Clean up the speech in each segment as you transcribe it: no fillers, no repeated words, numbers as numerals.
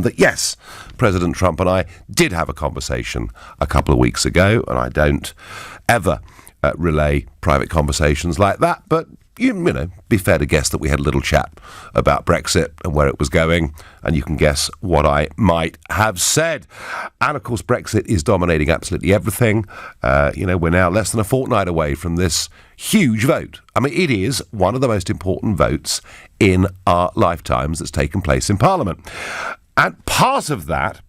that yes, President Trump and I did have a conversation a couple of weeks ago, and I don't ever relay private conversations like that, but you know, be fair to guess that we had a little chat about Brexit and where it was going, and you can guess what I might have said. And of course, Brexit is dominating absolutely everything. We're now less than a fortnight away from this huge vote. I mean, it is one of the most important votes in our lifetimes that's taken place in Parliament. And part of that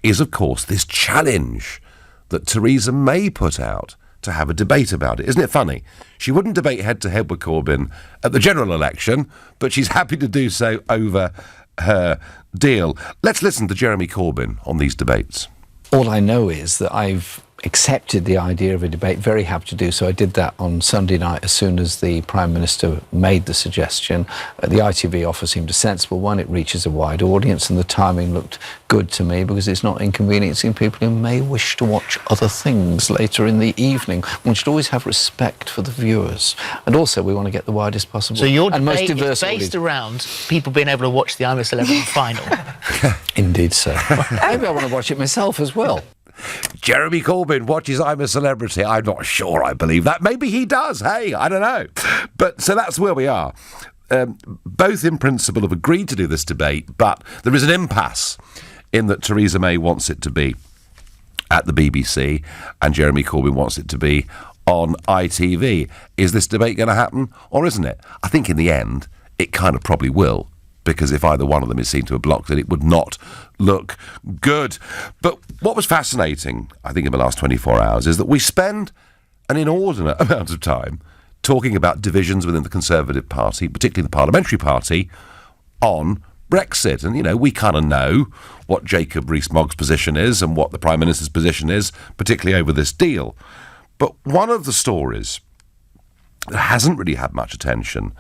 is, of course, this challenge that Theresa May put out to have a debate about it. Isn't it funny? She wouldn't debate head-to-head with Corbyn at the general election, but she's happy to do so over her deal. Let's listen to Jeremy Corbyn on these debates. All I know is that I've accepted the idea of a debate, very happy to do so. I did that on Sunday night as soon as the Prime Minister made the suggestion. The ITV offer seemed a sensible one. It reaches a wide audience, and the timing looked good to me because it's not inconveniencing people who may wish to watch other things later in the evening. One should always have respect for the viewers. And also, we want to get the widest possible so your and most debate diverse is based around people being able to watch the I'm a Celebrity final. Indeed, sir. Maybe I want to watch it myself as well. Jeremy Corbyn watches I'm a Celebrity. I'm not sure I believe that. Maybe he does. Hey, I don't know. But so that's where we are. Both in principle have agreed to do this debate, but there is an impasse in that Theresa May wants it to be at the BBC and Jeremy Corbyn wants it to be on ITV. Is this debate going to happen or isn't it? I think in the end it kind of probably will, because if either one of them is seen to have blocked it, it would not look good. But what was fascinating, I think, in the last 24 hours is that we spend an inordinate amount of time talking about divisions within the Conservative Party, particularly the Parliamentary Party, on Brexit. And, you know, we kind of know what Jacob Rees-Mogg's position is and what the Prime Minister's position is, particularly over this deal. But one of the stories that hasn't really had much attention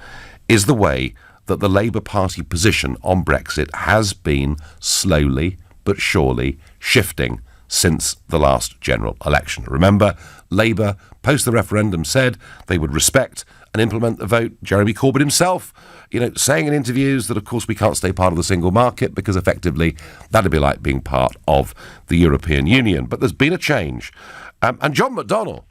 is the way that the Labour Party position on Brexit has been slowly but surely shifting since the last general election. Remember, Labour, post the referendum, said they would respect and implement the vote. Jeremy Corbyn himself, saying in interviews that, of course, we can't stay part of the single market because effectively that'd be like being part of the European Union. But there's been a change. And John McDonnell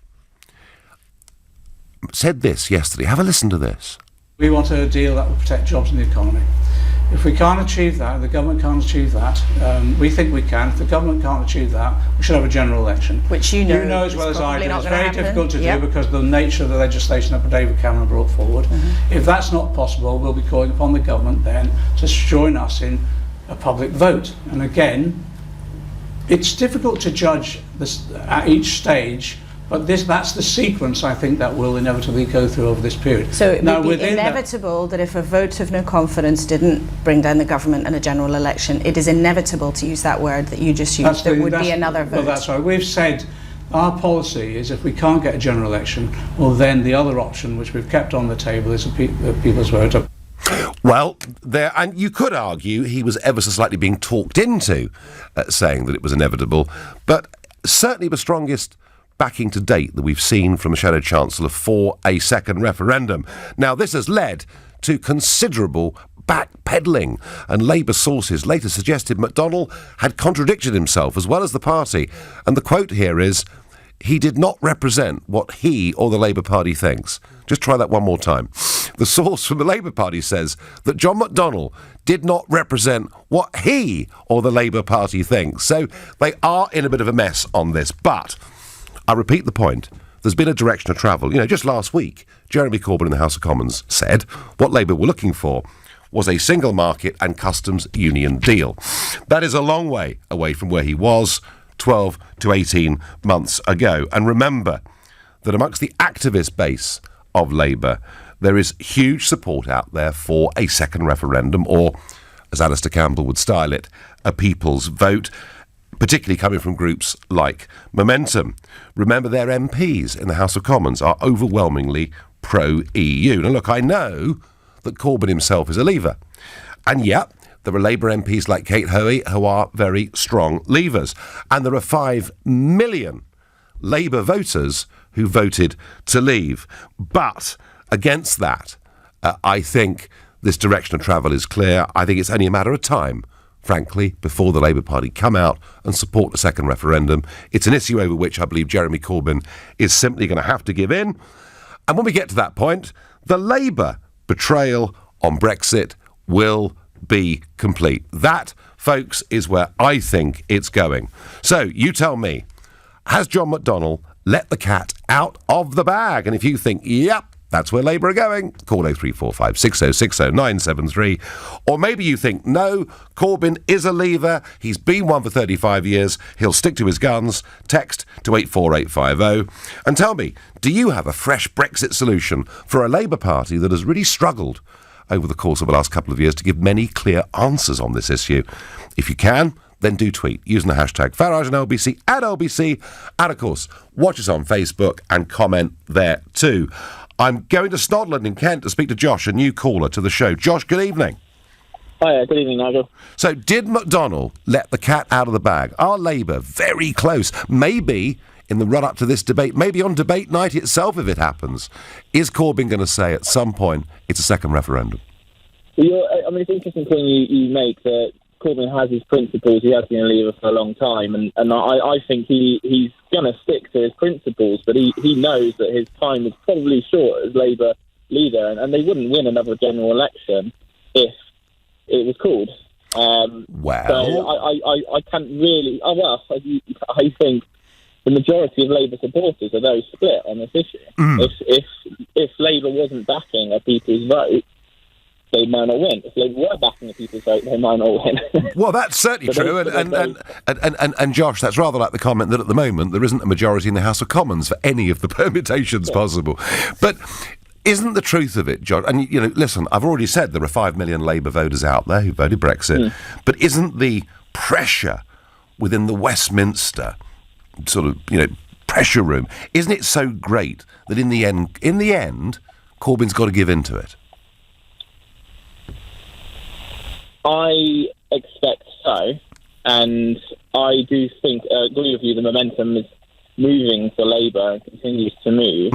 said this yesterday. Have a listen to this. We want a deal that will protect jobs in the economy. If we can't achieve that, the government can't achieve that, we think we can. If the government can't achieve that, we should have a general election. Which you know as well as I do. It's very happen. difficult to do because of the nature of the legislation that David Cameron brought forward. If that's not possible, we'll be calling upon the government then to join us in a public vote. And again, it's difficult to judge this at each stage, but that's the sequence, I think, that will inevitably go through over this period. So it would be inevitable that if a vote of no confidence didn't bring down the government in a general election, it is inevitable, to use that word that you just used, there would be another vote. Well, that's right. We've said our policy is if we can't get a general election, well, then the other option, which we've kept on the table, is a people's vote. Well, and you could argue he was ever so slightly being talked into saying that it was inevitable, but certainly the strongest backing to date that we've seen from the Shadow Chancellor for a second referendum. Now, this has led to considerable backpedalling, and Labour sources later suggested McDonnell had contradicted himself as well as the party. And the quote here is, he did not represent what he or the Labour Party thinks. Just try that one more time. The source from the Labour Party says that John McDonnell did not represent what he or the Labour Party thinks. So they are in a bit of a mess on this, but I repeat the point. There's been a direction of travel. Just last week, Jeremy Corbyn in the House of Commons said what Labour were looking for was a single market and customs union deal. That is a long way away from where he was 12 to 18 months ago. And remember that amongst the activist base of Labour, there is huge support out there for a second referendum, or, as Alistair Campbell would style it, a people's vote, particularly coming from groups like Momentum. Remember, their MPs in the House of Commons are overwhelmingly pro-EU. Now, look, I know that Corbyn himself is a Leaver. And yet, there are Labour MPs like Kate Hoey who are very strong Leavers. And there are 5 million Labour voters who voted to leave. But against that, I think this direction of travel is clear. I think it's only a matter of time frankly, before the Labour Party come out and support a second referendum. It's an issue over which I believe Jeremy Corbyn is simply going to have to give in. And when we get to that point, the Labour betrayal on Brexit will be complete. That, folks, is where I think it's going. So, you tell me, has John McDonnell let the cat out of the bag? And if you think, yep, that's where Labour are going, call 0345 6060 973. Or maybe you think, no, Corbyn is a leaver, he's been one for 35 years, he'll stick to his guns. Text to 84850 and tell me, do you have a fresh Brexit solution for a Labour Party that has really struggled over the course of the last couple of years to give many clear answers on this issue? If you can, then do tweet using the hashtag Farage and LBC at LBC. And, of course, watch us on Facebook and comment there too. I'm going to Snodland in Kent to speak to Josh, a new caller to the show. Josh, good evening. Hi, good evening, Nigel. So, did McDonnell let the cat out of the bag? Are Labour very close? Maybe in the run-up to this debate, maybe on debate night itself if it happens. Is Corbyn going to say at some point it's a second referendum? Well, it's an interesting point you make that Corbyn has his principles. He has been a leader for a long time, and I think he's going to stick to his principles, but he knows that his time is probably short as Labour leader, and they wouldn't win another general election if it was called. Well, so I can't really. I think the majority of Labour supporters are very split on this issue. If Labour wasn't backing a people's vote, they might not win. If they were backing a people's vote, they might not win. Well, that's certainly true. And Josh, that's rather like the comment that at the moment there isn't a majority in the House of Commons for any of the permutations possible. But isn't the truth of it, Josh, and, listen, I've already said there are 5 million Labour voters out there who voted Brexit, but isn't the pressure within the Westminster sort of, pressure room, isn't it so great that in the end, Corbyn's got to give in to it? I expect so, and I do think, agree with you, the momentum is moving for Labour and continues to move.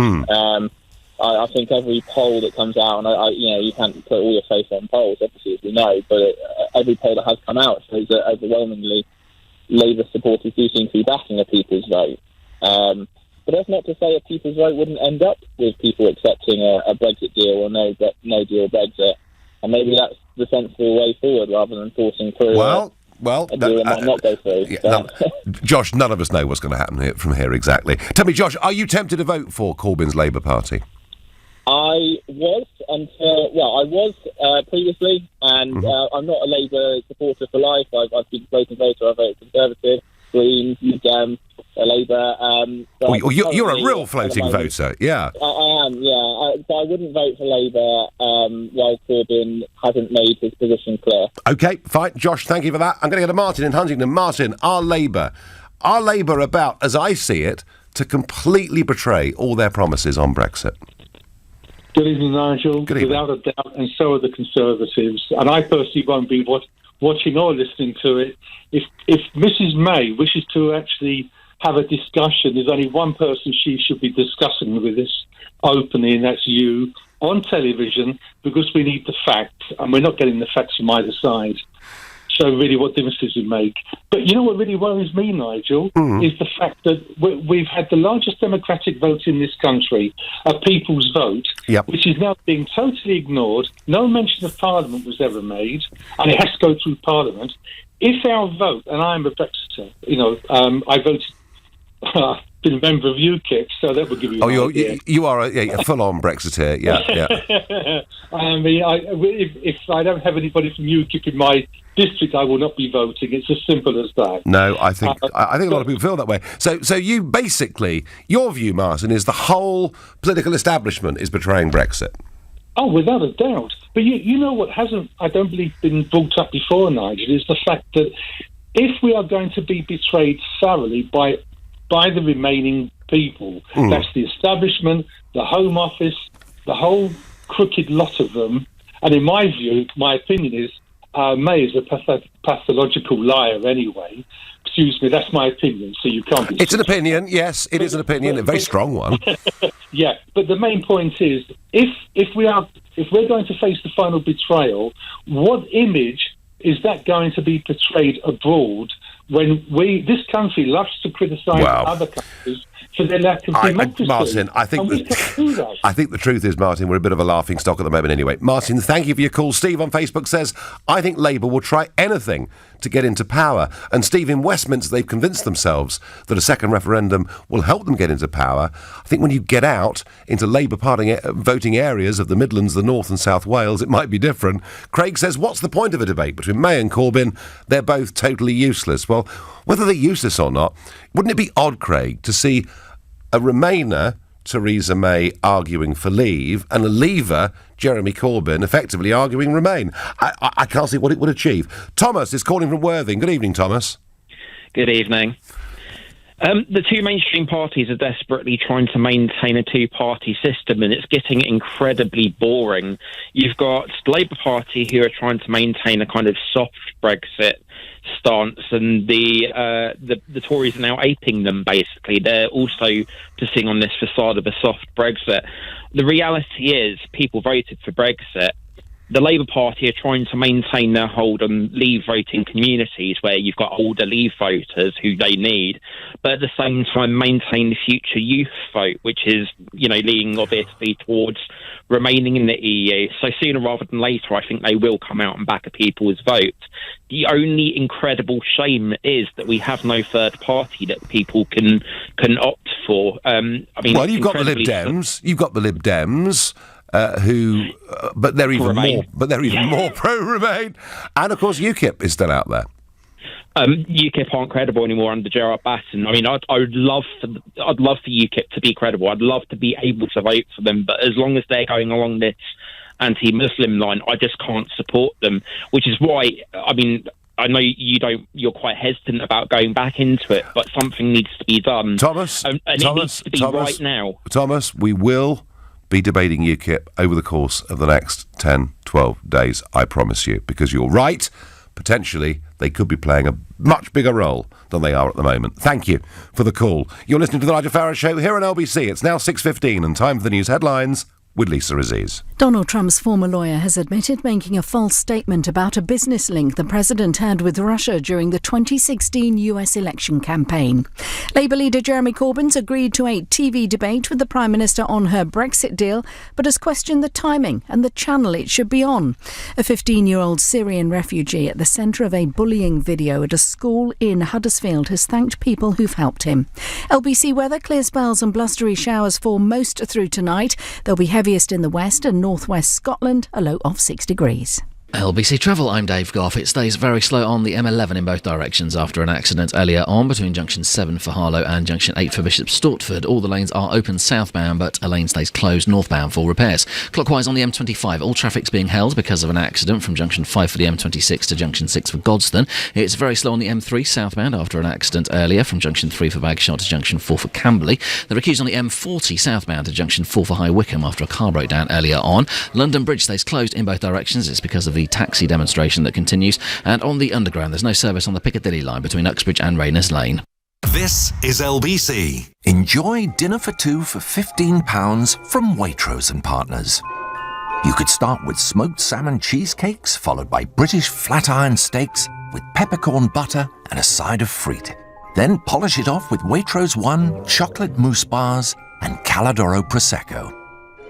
I think every poll that comes out, and you can't put all your faith on polls, obviously, as we know, but every poll that has come out shows that overwhelmingly Labour supporters do seem to be backing a people's vote. But that's not to say a people's vote wouldn't end up with people accepting a Brexit deal or no deal Brexit. And maybe that's the sensible way forward rather than forcing through a deal that might not go through. Josh, none of us know what's going to happen from here exactly. Tell me, Josh, are you tempted to vote for Corbyn's Labour Party? I was previously, and I'm not a Labour supporter for life. I've been a floating voter. I voted Conservative, Green, Dem, Labour. You're a real floating voter, yeah. I am, yeah. So I wouldn't vote for Labour while Corbyn hasn't made his position clear. OK, fine. Josh, thank you for that. I'm going to go to Martin in Huntingdon. Martin, are Labour about, as I see it, to completely betray all their promises on Brexit? Good evening, Nigel. Good evening. Without a doubt, and so are the Conservatives. And I personally won't be watching or listening to it. If Mrs May wishes to actually have a discussion, there's only one person she should be discussing with us openly, and that's you, on television, because we need the facts, and we're not getting the facts from either side. So really, what difference does it make? But you know what really worries me, Nigel, is the fact that we've had the largest democratic vote in this country, a people's vote, which is now being totally ignored. No mention of Parliament was ever made, and it has to go through Parliament. If our vote, and I'm a Brexiter, I voted, I've been a member of UKIP, so that would give you an idea. You are a full-on Brexiteer, yeah. I mean, if I don't have anybody from UKIP in my district, I will not be voting. It's as simple as that. No, I think a lot of people feel that way. So you basically, your view, Martin, is the whole political establishment is betraying Brexit. Oh, without a doubt. But you know what hasn't, I don't believe, been brought up before, Nigel, is the fact that if we are going to be betrayed thoroughly by the remaining people, that's the establishment, the Home Office, the whole crooked lot of them, and in my view, my opinion is, May is a pathological liar anyway. Excuse me, that's my opinion, so you can't... It's an opinion, yes, it is an opinion, a very strong one. Yeah, but the main point is, if we're going to face the final betrayal, what image is that going to be portrayed abroad when this country loves to criticise other countries for their lack of democracy? Martin, I think the truth is, Martin, we're a bit of a laughing stock at the moment anyway. Martin, thank you for your call. Steve on Facebook says, I think Labour will try anything to get into power. And Steve, in Westminster, they've convinced themselves that a second referendum will help them get into power. I think when you get out into Labour Party voting areas of the Midlands, the North and South Wales, it might be different. Craig says, what's the point of a debate between May and Corbyn? They're both totally useless. Well, whether they're useless or not, wouldn't it be odd, Craig, to see a Remainer, Theresa May, arguing for leave, and a Leaver, Jeremy Corbyn, effectively arguing Remain? I can't see what it would achieve. Thomas is calling from Worthing. Good evening, Thomas. Good evening. The two mainstream parties are desperately trying to maintain a two-party system, and it's getting incredibly boring. You've got the Labour Party, who are trying to maintain a kind of soft Brexit stance, and the Tories are now aping them, basically. They're also putting on this facade of a soft Brexit. The reality is people voted for Brexit. The Labour Party are trying to maintain their hold on leave voting communities where you've got older leave voters who they need, but at the same time maintain the future youth vote, which is, leaning obviously towards remaining in the EU. So sooner rather than later, I think they will come out and back a people's vote. The only incredible shame is that we have no third party that people can opt for. Well, you've got the Lib Dems. You've got the Lib Dems. But they're even more pro-Remain, and of course UKIP is still out there. UKIP aren't credible anymore under Gerard Batten. I mean, I'd love for UKIP to be credible. I'd love to be able to vote for them, but as long as they're going along this anti-Muslim line, I just can't support them. Which is why, I know you're quite hesitant about going back into it, but something needs to be done. Thomas, it needs to be right now. Thomas, we will be debating UKIP over the course of the next 10, 12 days, I promise you, because you're right. Potentially, they could be playing a much bigger role than they are at the moment. Thank you for the call. You're listening to the Nigel Farage Show here on LBC. It's now 6:15 and time for the news headlines with Lisa Aziz. Donald Trump's former lawyer has admitted making a false statement about a business link the president had with Russia during the 2016 US election campaign. Labour leader Jeremy Corbyn's agreed to a TV debate with the Prime Minister on her Brexit deal, but has questioned the timing and the channel it should be on. A 15-year-old Syrian refugee at the centre of a bullying video at a school in Huddersfield has thanked people who've helped him. LBC weather: clear spells and blustery showers fall most through tonight. There'll be heaviest in the west and northwest Scotland, a low of 6 degrees. LBC Travel, I'm Dave Goff. It stays very slow on the M11 in both directions after an accident earlier on between junction 7 for Harlow and junction 8 for Bishop Stortford. All the lanes are open southbound, but a lane stays closed northbound for repairs. Clockwise on the M25, all traffic's being held because of an accident from junction 5 for the M26 to junction 6 for Godstone. It's very slow on the M3 southbound after an accident earlier from junction 3 for Bagshot to junction 4 for Camberley. There are queues on the M40 southbound to junction 4 for High Wycombe after a car broke down earlier on. London Bridge stays closed in both directions. It's because of the taxi demonstration that continues, and on the Underground there's no service on the Piccadilly line between Uxbridge and Rayners Lane. This is LBC. Enjoy dinner for two for £15 from Waitrose and Partners. You could start with smoked salmon cheesecakes, followed by British flat iron steaks with peppercorn butter and a side of frite. Then polish it off with Waitrose One, chocolate mousse bars and Caladoro Prosecco.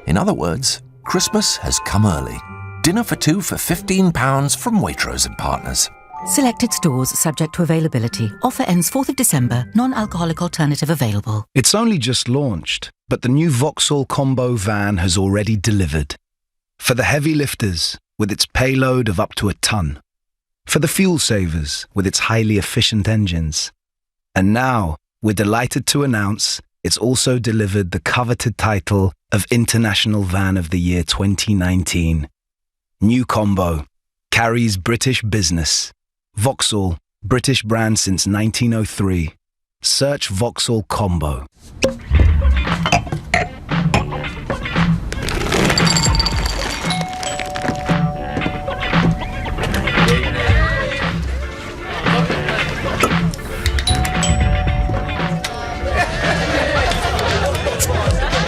In other words, Christmas has come early. Dinner for two for £15 from Waitrose and Partners. Selected stores subject to availability. Offer ends 4th of December. Non-alcoholic alternative available. It's only just launched, but the new Vauxhall Combo van has already delivered. For the heavy lifters, with its payload of up to a ton. For the fuel savers, with its highly efficient engines. And now, we're delighted to announce it's also delivered the coveted title of International Van of the Year 2019. New Combo carries British business. Vauxhall, British brand since 1903. Search Vauxhall Combo.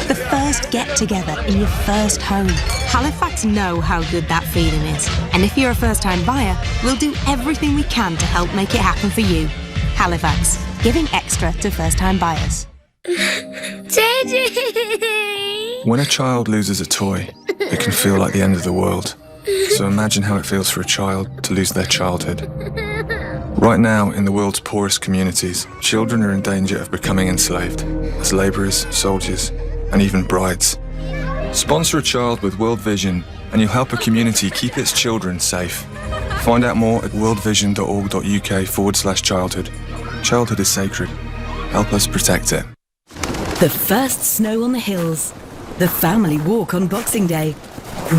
The first get-together in your first home. Halifax know how good that feeling is. And if you're a first-time buyer, we'll do everything we can to help make it happen for you. Halifax, giving extra to first-time buyers. Daddy! When a child loses a toy, it can feel like the end of the world. So imagine how it feels for a child to lose their childhood. Right now, in the world's poorest communities, children are in danger of becoming enslaved as labourers, soldiers, and even brides. Sponsor a child with World Vision and you'll help a community keep its children safe. Find out more at worldvision.org.uk/childhood. Childhood is sacred. Help us protect it. The first snow on the hills. The family walk on Boxing Day.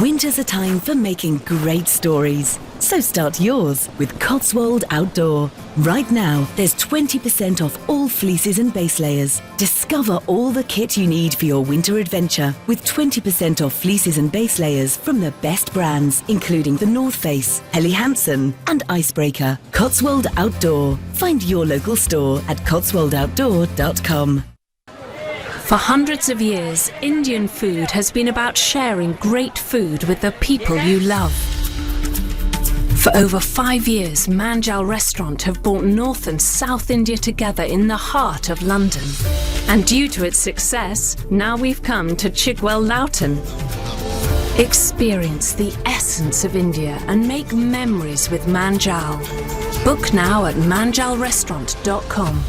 Winter's a time for making great stories. So start yours with Cotswold Outdoor. Right now, there's 20% off all fleeces and base layers. Discover all the kit you need for your winter adventure with 20% off fleeces and base layers from the best brands, including the North Face, Helly Hansen, and Icebreaker. Cotswold Outdoor. Find your local store at cotswoldoutdoor.com. For hundreds of years, Indian food has been about sharing great food with the people you love. For over 5 years, Manjal Restaurant have brought North and South India together in the heart of London. And due to its success, now we've come to Chigwell Loughton. Experience the essence of India and make memories with Manjal. Book now at manjalrestaurant.com.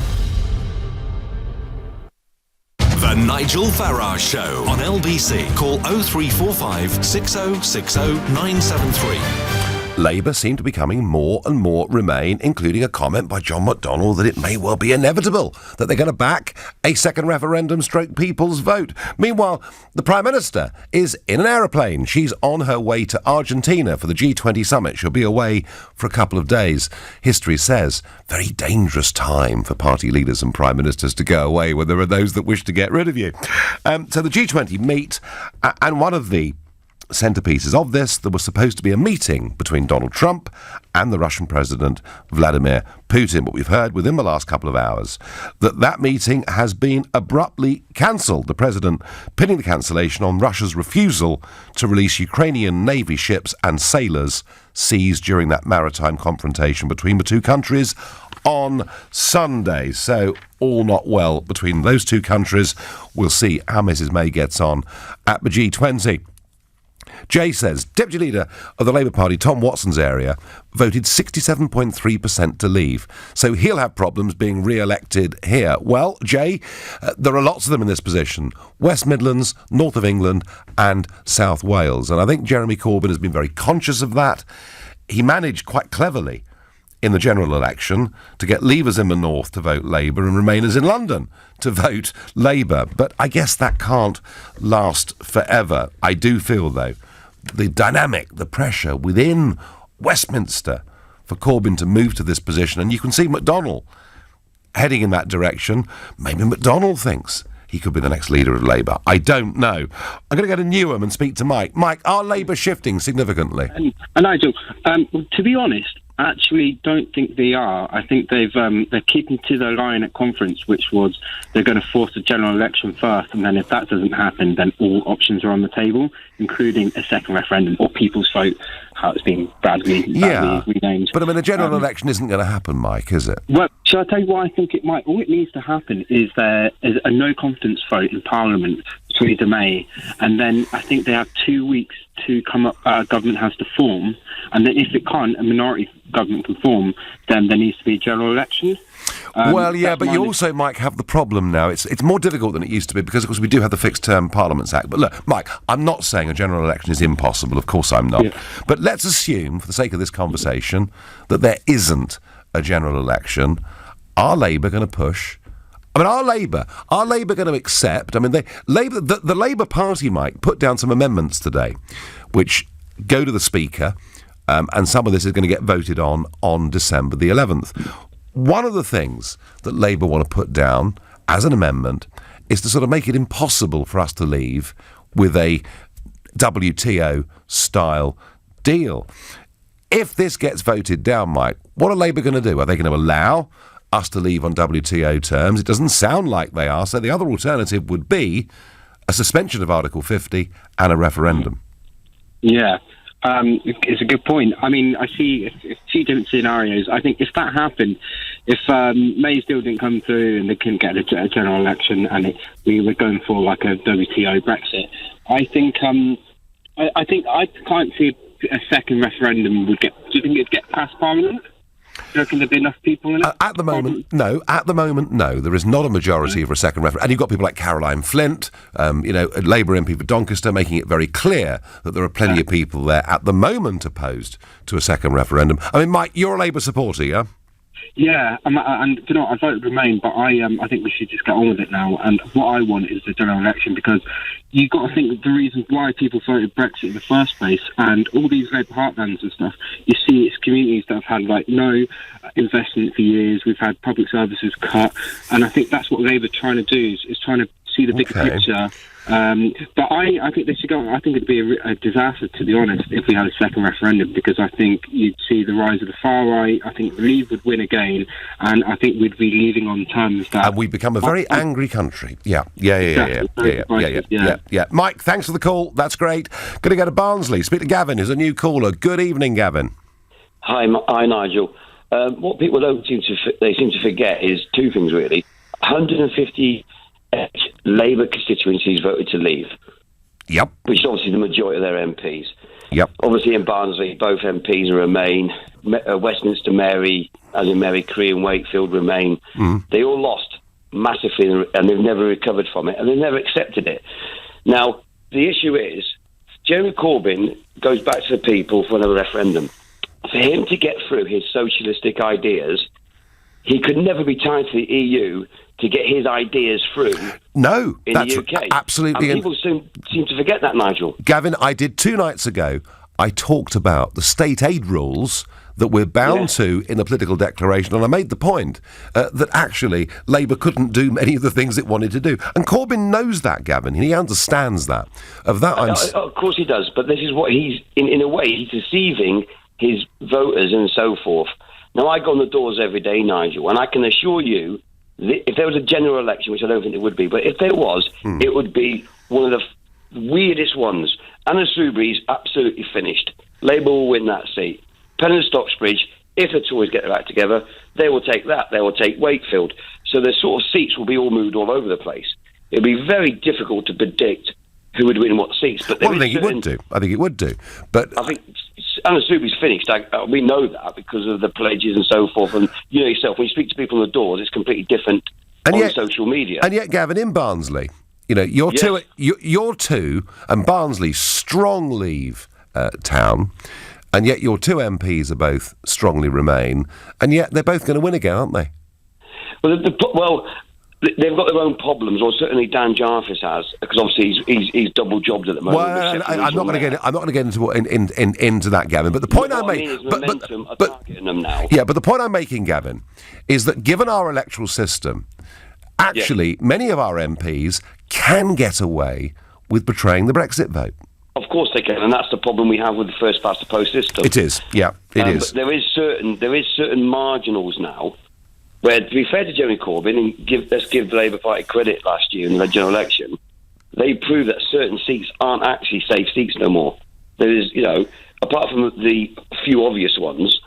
The Nigel Farage Show on LBC. Call 0345 6060 973. Labour seem to be becoming more and more Remain, including a comment by John McDonnell that it may well be inevitable that they're going to back a second referendum / people's vote. Meanwhile, the Prime Minister is in an aeroplane. She's on her way to Argentina for the G20 summit. She'll be away for a couple of days. History says, very dangerous time for party leaders and prime ministers to go away when there are those that wish to get rid of you. So the G20 meet, and one of the centerpieces of this, there was supposed to be a meeting between Donald Trump and the Russian President Vladimir Putin, but we've heard within the last couple of hours that meeting has been abruptly cancelled. The President pinning the cancellation on Russia's refusal to release Ukrainian Navy ships and sailors seized during that maritime confrontation between the two countries on Sunday. So all not well between those two countries. We'll see how Mrs May gets on at the G20. Jay says, Deputy Leader of the Labour Party, Tom Watson's area, voted 67.3% to leave. So he'll have problems being re-elected here. Well, Jay, there are lots of them in this position. West Midlands, North of England and South Wales. And I think Jeremy Corbyn has been very conscious of that. He managed quite cleverly in the general election to get Leavers in the North to vote Labour and Remainers in London to vote Labour. But I guess that can't last forever. I do feel, though, the dynamic, the pressure within Westminster for Corbyn to move to this position, and you can see McDonnell heading in that direction. Maybe McDonnell thinks he could be the next leader of Labour. I don't know. I'm going to go to Newham and speak to Mike. Mike, are Labour shifting significantly? Nigel, to be honest, I actually don't think they are. I think they're keeping to their line at conference, which was they're going to force a general election first, and then if that doesn't happen, then all options are on the table, including a second referendum or people's vote, how it's been badly renamed. But I mean, the general election isn't going to happen, Mike, is it? Well, shall I tell you why I think it might? All it needs to happen is there is a no-confidence vote in Parliament Theresa May, and then I think they have 2 weeks to come up. Government has to form, and then if it can't, a minority government can form. Then there needs to be a general election. Well, yeah, but you also, Mike, have the problem now. It's more difficult than it used to be because, of course, we do have the Fixed Term Parliaments Act. But look, Mike, I'm not saying a general election is impossible. Of course I'm not. Yeah. But let's assume, for the sake of this conversation, that there isn't a general election. Are Labour going to push? I mean, are Labour going to accept? I mean, the Labour Party, Mike, put down some amendments today, which go to the Speaker, and some of this is going to get voted on December the 11th. One of the things that Labour want to put down as an amendment is to sort of make it impossible for us to leave with a WTO-style deal. If this gets voted down, Mike, what are Labour going to do? Are they going to allow us to leave on WTO terms? It doesn't sound like they are, so the other alternative would be a suspension of Article 50 and a referendum. Yeah. It's a good point. I mean, I see two different scenarios. I think if that happened, if May's deal didn't come through and they couldn't get a general election and we were going for like a WTO Brexit, I think I can't see a second referendum would get. Do you think it'd get past Parliament? Do you reckon there'd be enough people in it? At the moment, no. At the moment, no. There is not a majority for a second referendum. And you've got people like Caroline Flint, a Labour MP for Doncaster, making it very clear that there are plenty of people there at the moment opposed to a second referendum. I mean, Mike, you're a Labour supporter, yeah? Yeah, and you know, I voted Remain, but I think we should just get on with it now. And what I want is the general election, because you've got to think that the reason why people voted Brexit in the first place, and all these Labour heartlands and stuff, you see it's communities that have had like no investment for years. We've had public services cut, and I think that's what Labour trying to do is trying to see the bigger picture. But I think they should go. I think it'd be a disaster, to be honest, if we had a second referendum, because I think you'd see the rise of the far right. I think Leave would win again, and I think we'd be leaving on terms that. And we'd become a very angry country. Yeah. Mike, thanks for the call. That's great. Going to go to Barnsley. Speak to Gavin, who's a new caller. Good evening, Gavin. Hi, Nigel. What people seem to forget is two things really. 150 Labour constituencies voted to leave. Yep. Which is obviously the majority of their MPs. Yep. Obviously in Barnsley, both MPs remain. Westminster Mary, as in Mary Cree and Wakefield, remain. They all lost massively, and they've never recovered from it, and they've never accepted it. Now, the issue is, Jeremy Corbyn goes back to the people for another referendum. For him to get through his socialistic ideas, he could never be tied to the EU to get his ideas through. No, in that's the UK. Absolutely. And people seem to forget that, Nigel. Gavin, I did 2 nights ago. I talked about the state aid rules that we're bound to in the political declaration, and I made the point that actually Labour couldn't do many of the things it wanted to do. And Corbyn knows that, Gavin. He understands that. Of course he does, but this is what he's, in a way, he's deceiving his voters and so forth. Now, I go on the doors every day, Nigel, and I can assure you, if there was a general election, which I don't think it would be, but if there was, it would be one of the weirdest ones. Anna Soubry's absolutely finished. Labour will win that seat. Penn and Stocksbridge, if the Tories get their act together, they will take that. They will take Wakefield. So the sort of seats will be all moved all over the place. It'll be very difficult to predict who would win what seats. But I think it would do. But I think Anna Soubry's finished. We know that because of the pledges and so forth. And you know yourself, when you speak to people on the doors, it's completely different on social media. And yet, Gavin, in Barnsley, you're two, and Barnsley, strong Leave town, and yet your 2 MPs are both strongly Remain, and yet they're both going to win again, aren't they? Well, they've got their own problems, or certainly Dan Jarvis has, because obviously he's double jobbed at the moment. Well, I'm not going to get into that, Gavin. But the point I'm making, targeting them now. Yeah, but the point I'm making, Gavin, is that given our electoral system, actually many of our MPs can get away with betraying the Brexit vote. Of course they can, and that's the problem we have with the first past the post system. It is, yeah, it is. But there is certain marginals now. Where, to be fair to Jeremy Corbyn, and let's give the Labour Party credit last year in the general election, they proved that certain seats aren't actually safe seats no more. There is, apart from the few obvious ones,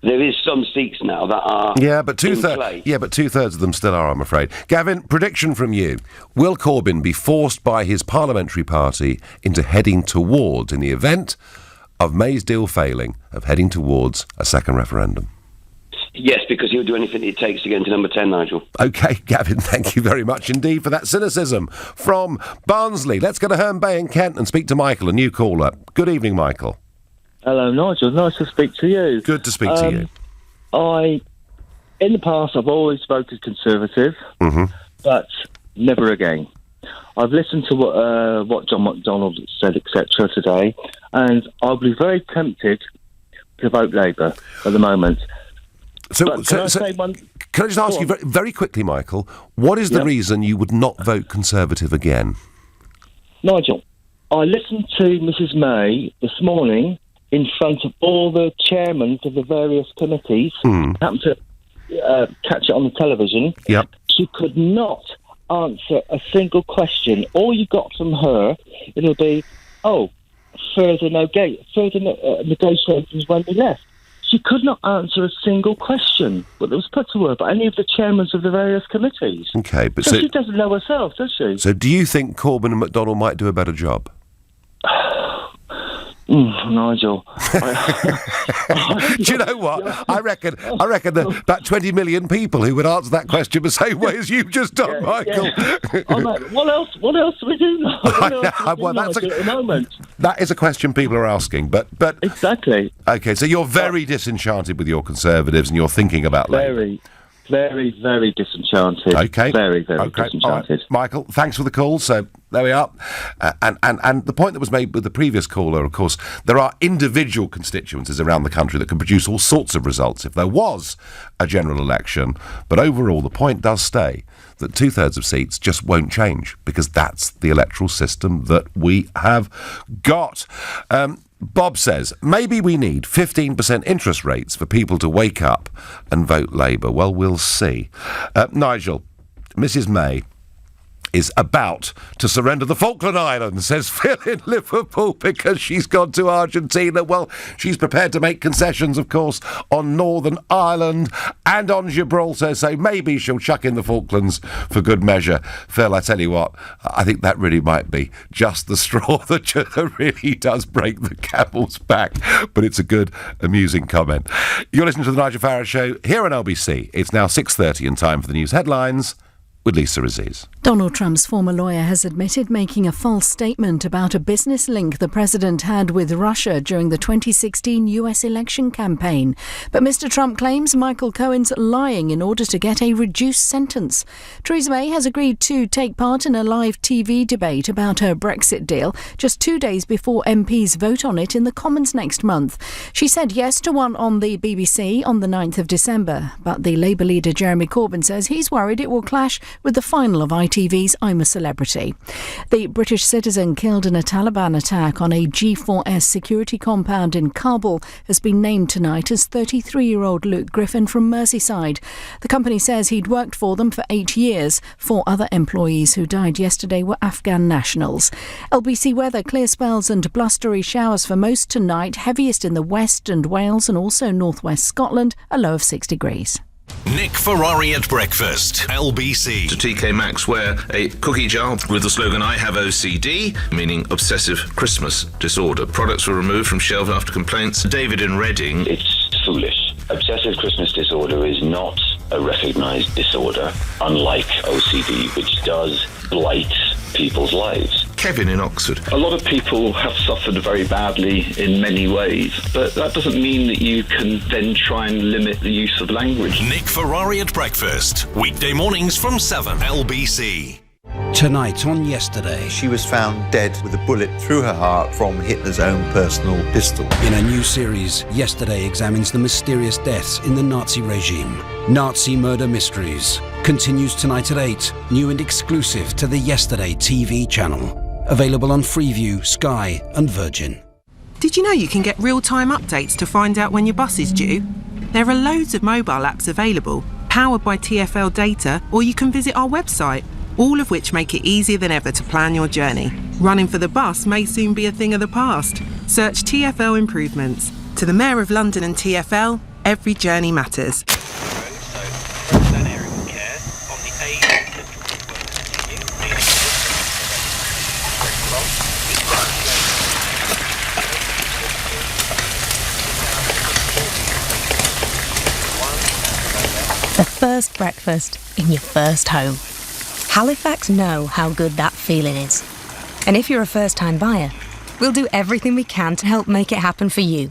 there is some seats now that are but two-thirds of them still are, I'm afraid. Gavin, prediction from you. Will Corbyn be forced by his parliamentary party into heading towards, in the event of May's deal failing, of heading towards a second referendum? Yes, because he'll do anything it takes to get into number 10, Nigel. OK, Gavin, thank you very much indeed for that cynicism. From Barnsley, let's go to Herne Bay in Kent and speak to Michael, a new caller. Good evening, Michael. Hello, Nigel. Nice to speak to you. Good to speak to you. In the past, I've always voted Conservative, but never again. I've listened to what John McDonnell said, etc. today, and I'll be very tempted to vote Labour at the moment. Can I just ask you very quickly, Michael, what is the reason you would not vote Conservative again? Nigel, I listened to Mrs May this morning in front of all the chairmen of the various committees. Happened to catch it on the television. Yep. She could not answer a single question. All you got from her, it'll be, further negotiations when we left. She could not answer a single question that was put to her by any of the chairmen of the various committees. Okay, but so she doesn't know herself, does she? So do you think Corbyn and McDonnell might do a better job? Nigel. Do you know what? I reckon that about 20 million people who would answer that question the same way as you've just done, Michael. What else do we do now? At the moment? That is a question people are asking, but exactly. Okay, so you're very disenchanted with your Conservatives and you're thinking about Labour. Very, very disenchanted. Okay. Very, very disenchanted. All right. Michael, thanks for the call. So there we are. And the point that was made with the previous caller, of course, there are individual constituencies around the country that can produce all sorts of results if there was a general election. But overall, the point does stay that 2/3 of seats just won't change because that's the electoral system that we have got. Bob says, maybe we need 15% interest rates for people to wake up and vote Labour. Well, we'll see. Nigel, Mrs May is about to surrender the Falkland Islands, says Phil in Liverpool, because she's gone to Argentina. Well, she's prepared to make concessions, of course, on Northern Ireland and on Gibraltar, so maybe she'll chuck in the Falklands for good measure. Phil, I tell you what, I think that really might be just the straw that really does break the camel's back, but it's a good, amusing comment. You're listening to The Nigel Farage Show here on LBC. It's now 6:30 and time for the news headlines with Lisa Aziz. Donald Trump's former lawyer has admitted making a false statement about a business link the president had with Russia during the 2016 US election campaign. But Mr. Trump claims Michael Cohen's lying in order to get a reduced sentence. Theresa May has agreed to take part in a live TV debate about her Brexit deal just 2 days before MPs vote on it in the Commons next month. She said yes to one on the BBC on the 9th of December, but the Labour leader Jeremy Corbyn says he's worried it will clash with the final of ITV's I'm a Celebrity. The British citizen killed in a Taliban attack on a G4S security compound in Kabul has been named tonight as 33-year-old Luke Griffin from Merseyside. The company says he'd worked for them for 8 years. 4 other employees who died yesterday were Afghan nationals. LBC weather, clear spells and blustery showers for most tonight, heaviest in the west and Wales and also northwest Scotland, a low of 6 degrees. Nick Ferrari at breakfast, LBC. To TK Maxx wear a cookie jar with the slogan I have OCD, meaning obsessive Christmas disorder. Products were removed from shelf after complaints. David in Reading. It's foolish. Obsessive Christmas disorder is not a recognised disorder, unlike OCD, which does blight people's lives. Kevin in Oxford. A lot of people have suffered very badly in many ways, but that doesn't mean that you can then try and limit the use of language. Nick Ferrari at breakfast, weekday mornings from 7, LBC. Tonight on Yesterday. She was found dead with a bullet through her heart from Hitler's own personal pistol. In a new series, Yesterday examines the mysterious deaths in the Nazi regime. Nazi Murder Mysteries continues tonight at 8, new and exclusive to the Yesterday TV channel. Available on Freeview, Sky and Virgin. Did you know you can get real-time updates to find out when your bus is due? There are loads of mobile apps available, powered by TfL data, or you can visit our website, all of which make it easier than ever to plan your journey. Running for the bus may soon be a thing of the past. Search TfL Improvements. To the Mayor of London and TfL, every journey matters. The first breakfast in your first home. Halifax know how good that feeling is. And if you're a first-time buyer, we'll do everything we can to help make it happen for you.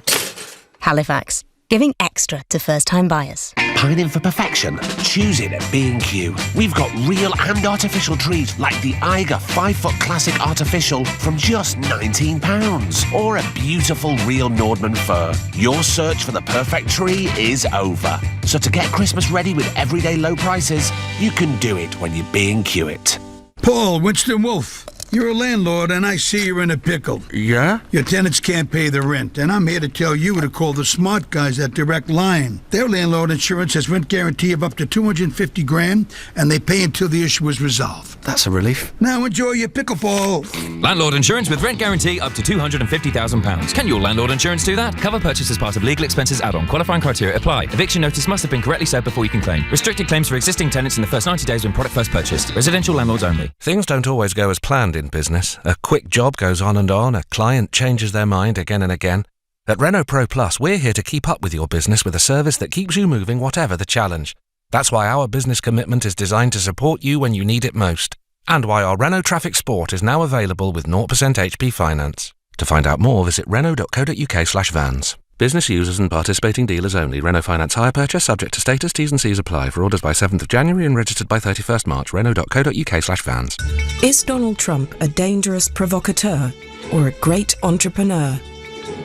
Halifax, giving extra to first-time buyers. Pining for perfection? Choose it at B&Q. We've got real and artificial trees like the Eiger 5-foot classic artificial from just £19. Or a beautiful real Nordman fir. Your search for the perfect tree is over. So to get Christmas ready with everyday low prices, you can do it when you B&Q it. Paul, Winston Wolfe. You're a landlord, and I see you're in a pickle. Yeah? Your tenants can't pay the rent, and I'm here to tell you to call the smart guys at Direct Line. Their landlord insurance has rent guarantee of up to $250,000, and they pay until the issue is resolved. That's a relief. Now enjoy your pickleball. Landlord insurance with rent guarantee up to £250,000. Can your landlord insurance do that? Cover purchased as part of legal expenses add-on. Qualifying criteria apply. Eviction notice must have been correctly served before you can claim. Restricted claims for existing tenants in the first 90 days when product first purchased. Residential landlords only. Things don't always go as planned in business. A quick job goes on and on. A client changes their mind again and again. At Renault Pro Plus, we're here to keep up with your business with a service that keeps you moving whatever the challenge. That's why our business commitment is designed to support you when you need it most. And why our Renault Traffic Sport is now available with 0% HP finance. To find out more, visit renault.co.uk/vans. Business users and participating dealers only. Renault Finance hire purchase subject to status. T's and C's apply. For orders by 7th of January and registered by 31st March. Renault.co.uk/vans. Is Donald Trump a dangerous provocateur or a great entrepreneur?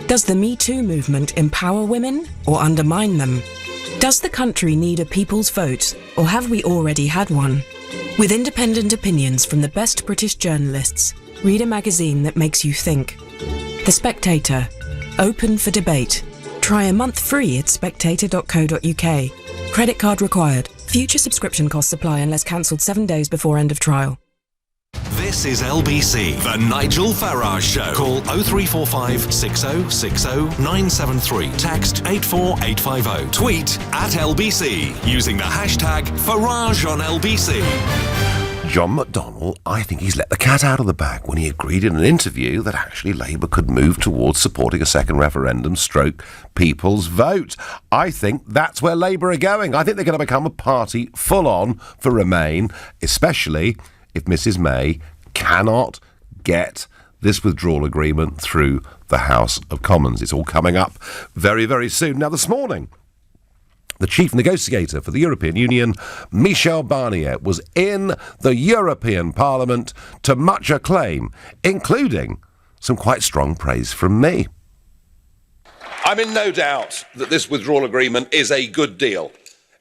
Does the Me Too movement empower women or undermine them? Does the country need a people's vote, or have we already had one? With independent opinions from the best British journalists, read a magazine that makes you think. The Spectator. Open for debate. Try a month free at spectator.co.uk. Credit card required. Future subscription costs apply unless cancelled 7 days before end of trial. This is LBC, the Nigel Farage Show. Call 0345 6060 973. Text 84850. Tweet at LBC using the hashtag Farage on LBC. John McDonnell, I think he's let the cat out of the bag when he agreed in an interview that actually Labour could move towards supporting a second referendum stroke people's vote. I think that's where Labour are going. I think they're going to become a party full on for Remain, especially if Mrs May cannot get this withdrawal agreement through the House of Commons. It's all coming up very, very soon. Now, this morning, the chief negotiator for the European Union, Michel Barnier, was in the European Parliament to much acclaim, including some quite strong praise from me. I'm in no doubt that this withdrawal agreement is a good deal.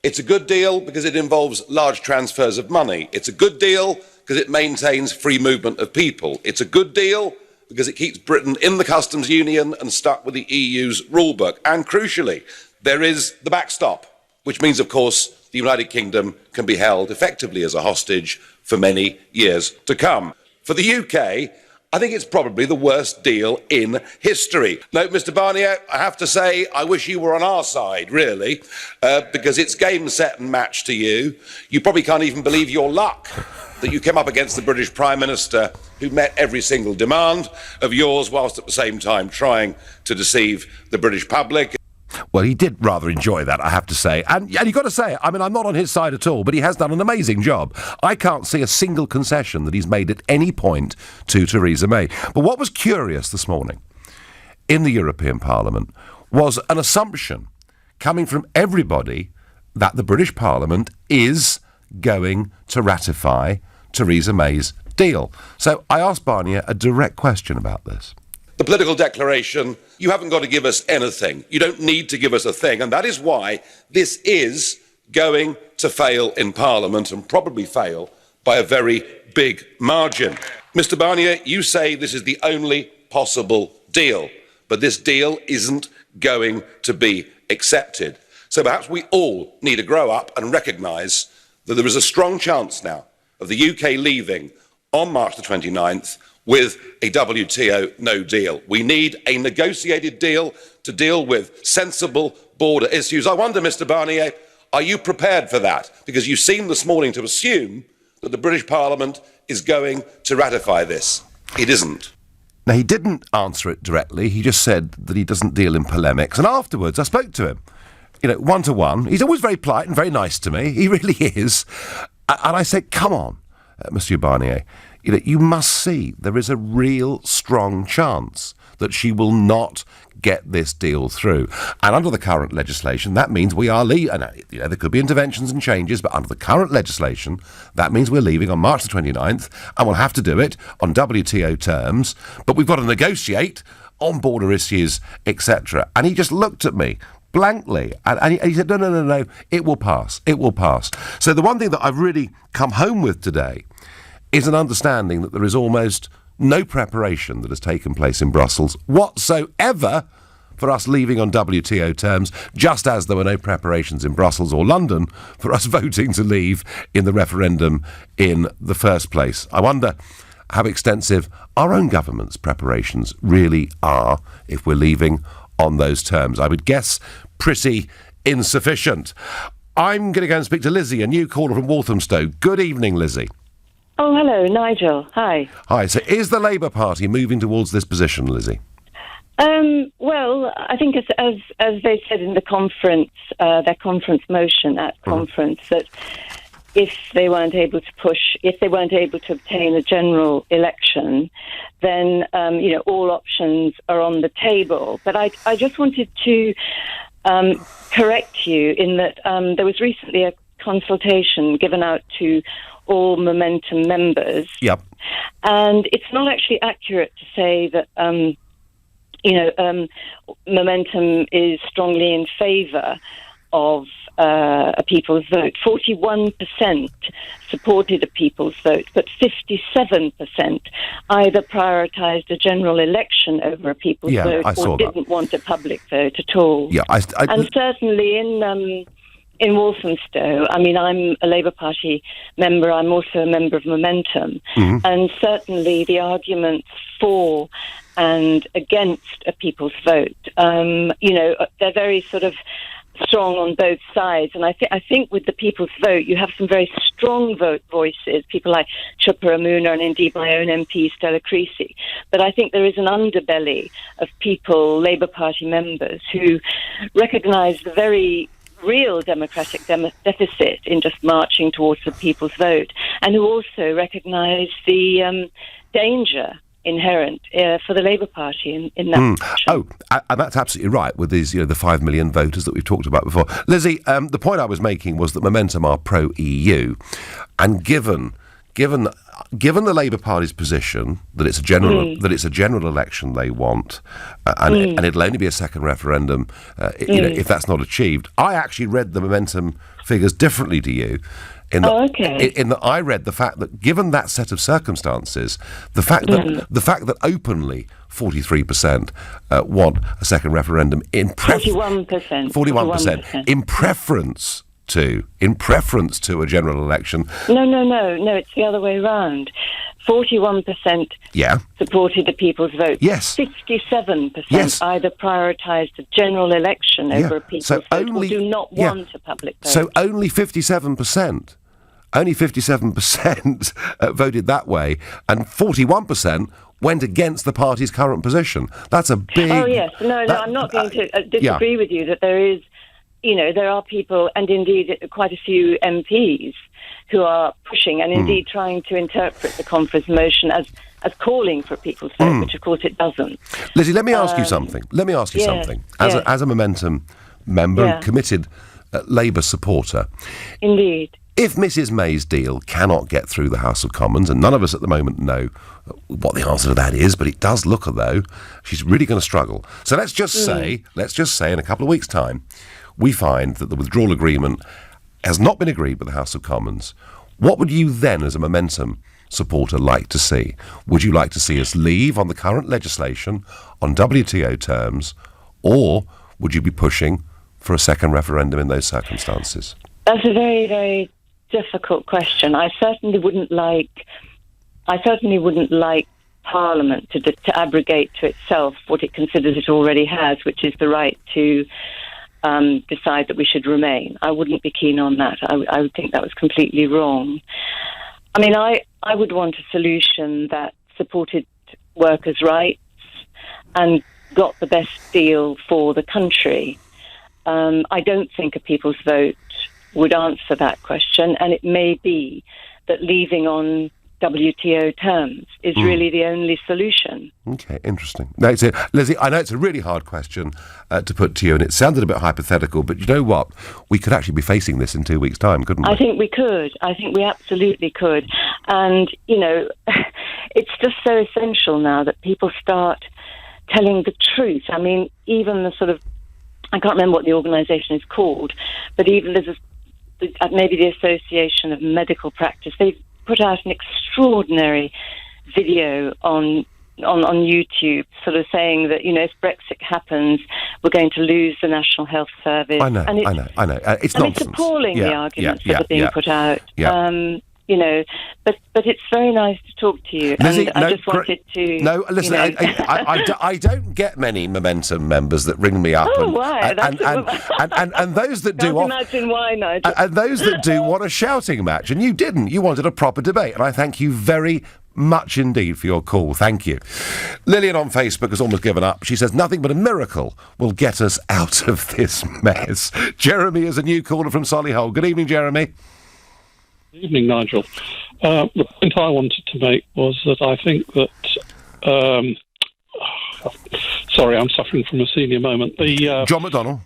It's a good deal because it involves large transfers of money. It's a good deal because it maintains free movement of people. It's a good deal because it keeps Britain in the customs union and stuck with the EU's rulebook. And crucially, there is the backstop, which means, of course, the United Kingdom can be held effectively as a hostage for many years to come. For the UK, I think it's probably the worst deal in history. No, Mr Barnier, I have to say, I wish you were on our side, really, because it's game, set and match to you. You probably can't even believe your luck that you came up against the British Prime Minister who met every single demand of yours whilst at the same time trying to deceive the British public. Well, he did rather enjoy that, I have to say. And you've got to say, I mean, I'm not on his side at all, but he has done an amazing job. I can't see a single concession that he's made at any point to Theresa May. But what was curious this morning in the European Parliament was an assumption coming from everybody that the British Parliament is going to ratify Theresa May's deal. So I asked Barnier a direct question about this. The political declaration, you haven't got to give us anything. You don't need to give us a thing. And that is why this is going to fail in Parliament and probably fail by a very big margin. Mr Barnier, you say this is the only possible deal, but this deal isn't going to be accepted. So perhaps we all need to grow up and recognise that there is a strong chance now of the UK leaving on March the 29th with a WTO no deal. We need a negotiated deal to deal with sensible border issues. I wonder, Mr Barnier, are you prepared for that? Because you seem this morning to assume that the British Parliament is going to ratify this. It isn't. Now, he didn't answer it directly. He just said that he doesn't deal in polemics. And afterwards, I spoke to him, one-to-one. He's always very polite and very nice to me. He really is. And I said, come on, Monsieur Barnier, you must see there is a real strong chance that she will not get this deal through. And under the current legislation, that means we are leaving. There could be interventions and changes, but under the current legislation, that means we're leaving on March the 29th, and we'll have to do it on WTO terms, but we've got to negotiate on border issues, etc. And he just looked at me blankly, and he said, no, it will pass. So the one thing that I've really come home with today is an understanding that there is almost no preparation that has taken place in Brussels whatsoever for us leaving on WTO terms, just as there were no preparations in Brussels or London for us voting to leave in the referendum in the first place. I wonder how extensive our own government's preparations really are if we're leaving on those terms. I would guess pretty insufficient. I'm going to go and speak to Lizzie, a new caller from Walthamstow. Good evening, Lizzie. Oh, hello, Nigel. Hi. Hi. So is the Labour Party moving towards this position, Lizzie? Well, I think as they said in the conference, their conference motion at conference, that if they weren't able to obtain a general election, then, all options are on the table. But I just wanted to correct you in that there was recently a consultation given out to all Momentum members. Yep. And it's not actually accurate to say that, Momentum is strongly in favour of a people's vote. 41% supported a people's vote, but 57% either prioritised a general election over a people's vote or didn't want a public vote at all. Yeah, and certainly in Walthamstow, I mean, I'm a Labour Party member. I'm also a member of Momentum. And certainly the arguments for and against a people's vote, they're very sort of strong on both sides. And I think with the people's vote, you have some very strong voices, people like Chupa Amuna and indeed my own MP, Stella Creasy. But I think there is an underbelly of people, Labour Party members, who recognise the very real democratic deficit in just marching towards the people's vote, and who also recognise the danger inherent for the Labour Party in that position. Oh, and that's absolutely right with these, the 5 million voters that we've talked about before. Lizzie, the point I was making was that Momentum are pro-EU, and given the Labour Party's position that it's a general election they want, and it'll only be a second referendum, if that's not achieved. I actually read the Momentum figures differently to you. In that I read the fact that, given that set of circumstances, the fact that openly 43% want a second referendum in 41% in preference to a general election. No, it's the other way round. 41% supported the people's vote. Yes. 57% either prioritised a general election over a people's vote or do not want a public vote. So only 57%. Only 57% voted that way, and 41% went against the party's current position. That's a big... Oh, yes. No, I'm not going to disagree with you that there is, there are people, and indeed quite a few MPs, who are pushing and indeed trying to interpret the conference motion as calling for a people's vote, which of course it doesn't. Lizzie, let me ask you something. As a Momentum member and committed Labour supporter... Indeed. If Mrs May's deal cannot get through the House of Commons, and none of us at the moment know what the answer to that is, but it does look as though she's really going to struggle. So let's just say in a couple of weeks' time, we find that the withdrawal agreement has not been agreed with the House of Commons. What would you then, as a Momentum supporter, like to see? Would you like to see us leave on the current legislation on WTO terms, or would you be pushing for a second referendum in those circumstances? That's a very, very difficult question. I certainly wouldn't like Parliament to abrogate to itself what it considers it already has, which is the right to decide that we should remain. I wouldn't be keen on that. I would think that was completely wrong. I mean, I would want a solution that supported workers' rights and got the best deal for the country. I don't think a people's vote would answer that question, and it may be that leaving on WTO terms is really the only solution. Okay, interesting. Lizzie, I know it's a really hard question to put to you, and it sounded a bit hypothetical, but you know what? We could actually be facing this in 2 weeks' time, couldn't we? I think we could. I think we absolutely could. And, it's just so essential now that people start telling the truth. I mean, even the sort of, I can't remember what the organisation is called, but even there's maybe the Association of Medical Practice, they've put out an extraordinary video on YouTube, sort of saying that, if Brexit happens, we're going to lose the National Health Service. I know. It's nonsense. It's appalling, the arguments that are being put out. Yeah. But it's very nice to talk to you. Lizzie, and I just wanted to... No, listen, I don't get many Momentum members that ring me up. Oh, why? And those that do... Can't imagine why, Nigel. And those that do want a shouting match, and you didn't. You wanted a proper debate, and I thank you very much indeed for your call. Thank you. Lillian on Facebook has almost given up. She says, nothing but a miracle will get us out of this mess. Jeremy is a new caller from Solihull. Good evening, Jeremy. Good evening, Nigel. The point I wanted to make was that I think that... sorry, I'm suffering from a senior moment. John McDonnell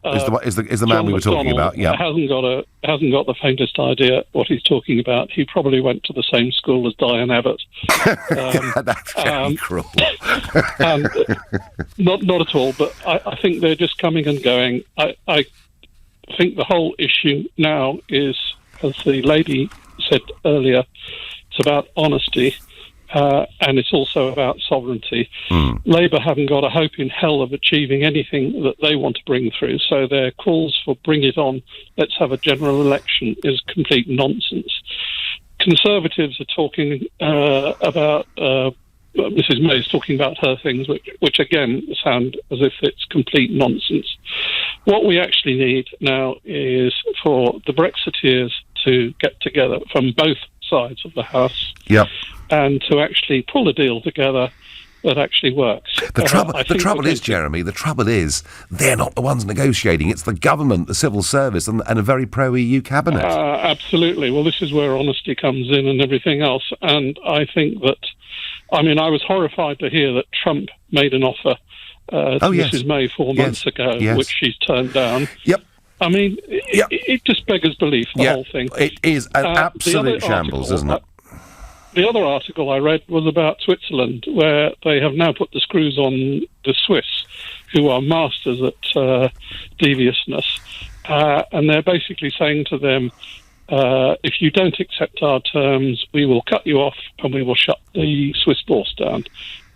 is the man we were talking about. Yeah, hasn't got the faintest idea what he's talking about. He probably went to the same school as Diane Abbott. That's very cruel. Not at all. But I think they're just coming and going. I think the whole issue now is, as the lady said earlier, it's about honesty. And it's also about sovereignty. Labour haven't got a hope in hell of achieving anything that they want to bring through, so their calls for bring it on, let's have a general election, is complete nonsense. Conservatives are talking about... Mrs May's talking about her things, which again sound as if it's complete nonsense. What we actually need now is for the Brexiteers to get together from both sides of the House. Yep. And to actually pull a deal together that actually works. The trouble is, Jeremy, they're not the ones negotiating. It's the government, the civil service, and a very pro-EU cabinet. Absolutely. Well, this is where honesty comes in and everything else. And I think that, I was horrified to hear that Trump made an offer to Mrs May 4 months ago, which she's turned down. Yep. It just beggars belief, the whole thing. It is an absolute shambles, isn't it? The other article I read was about Switzerland, where they have now put the screws on the Swiss, who are masters at deviousness. And they're basically saying to them, if you don't accept our terms, we will cut you off and we will shut the Swiss bourse down.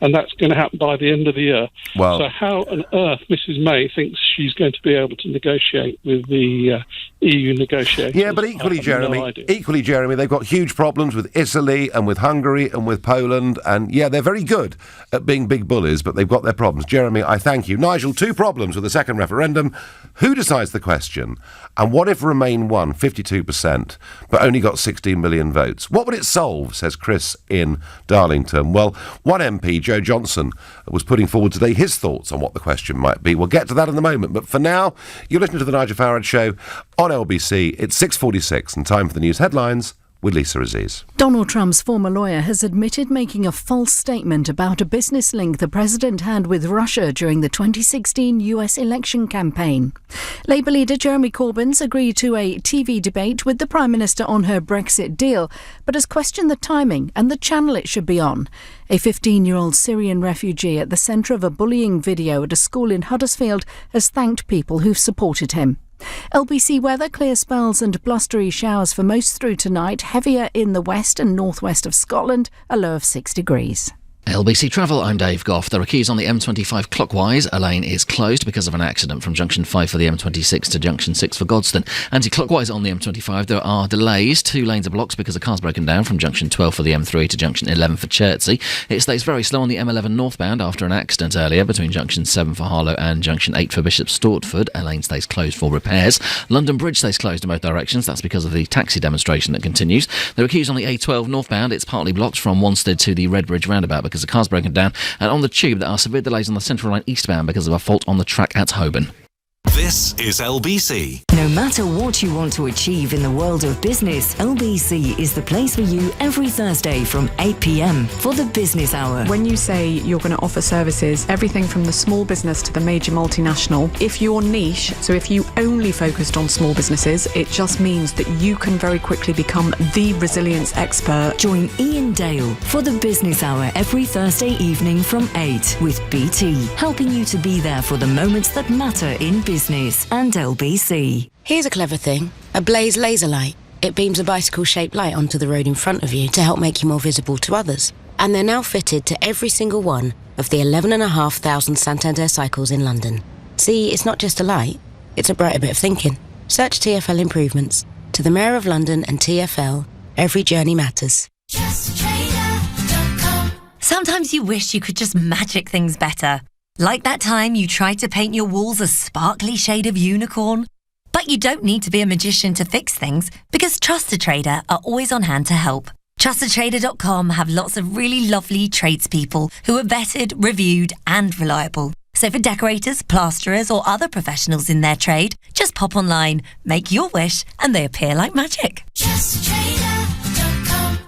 And that's going to happen by the end of the year. Well, so how on earth Mrs May thinks she's going to be able to negotiate with the EU negotiators? Yeah, but equally, Jeremy, they've got huge problems with Italy and with Hungary and with Poland. And, they're very good at being big bullies, but they've got their problems. Jeremy, I thank you. Nigel, 2 problems with the second referendum. Who decides the question? And what if Remain won 52%, but only got 16 million votes? What would it solve, says Chris in Darlington? Well, one MP, Joe Johnson, was putting forward today his thoughts on what the question might be. We'll get to that in a moment, but for now, you're listening to the Nigel Farage Show on LBC. It's 6:46 and time for the news headlines with Lisa Aziz. Donald Trump's former lawyer has admitted making a false statement about a business link the president had with Russia during the 2016 US election campaign. Labour leader Jeremy Corbyn's agreed to a TV debate with the Prime Minister on her Brexit deal, but has questioned the timing and the channel it should be on. A 15-year-old Syrian refugee at the centre of a bullying video at a school in Huddersfield has thanked people who've supported him. LBC weather, clear spells and blustery showers for most through tonight, heavier in the west and northwest of Scotland, a low of 6 degrees. LBC Travel, I'm Dave Goff. There are queues on the M25 clockwise. A lane is closed because of an accident from junction 5 for the M26 to junction 6 for Godstone. Anti-clockwise on the M25, there are delays. 2 lanes are blocked because a car's broken down from junction 12 for the M3 to junction 11 for Chertsey. It stays very slow on the M11 northbound after an accident earlier between junction 7 for Harlow and junction 8 for Bishop Stortford. A lane stays closed for repairs. London Bridge stays closed in both directions. That's because of the taxi demonstration that continues. There are queues on the A12 northbound. It's partly blocked from Wanstead to the Redbridge roundabout because the car's broken down, and on the tube there are severe delays on the Central Line eastbound because of a fault on the track at Holborn. This is LBC. No matter what you want to achieve in the world of business, LBC is the place for you every Thursday from 8 p.m. for the Business Hour. When you say you're going to offer services, everything from the small business to the major multinational, if you're niche, so if you only focused on small businesses, it just means that you can very quickly become the resilience expert. Join Ian Dale for the Business Hour every Thursday evening from 8 with BT, helping you to be there for the moments that matter in business and LBC. Here's a clever thing. A Blaze laser light. It beams a bicycle-shaped light onto the road in front of you to help make you more visible to others. And they're now fitted to every single one of the 11,500 Santander cycles in London. See, it's not just a light, it's a brighter bit of thinking. Search TfL improvements. To the Mayor of London and TfL, every journey matters. Sometimes you wish you could just magic things better. Like that time you tried to paint your walls a sparkly shade of unicorn. But you don't need to be a magician to fix things, because Trusted Trader are always on hand to help. TrustedTrader.com have lots of really lovely tradespeople who are vetted, reviewed and reliable. So for decorators, plasterers or other professionals in their trade, just pop online, make your wish and they appear like magic. TrustedTrader.com.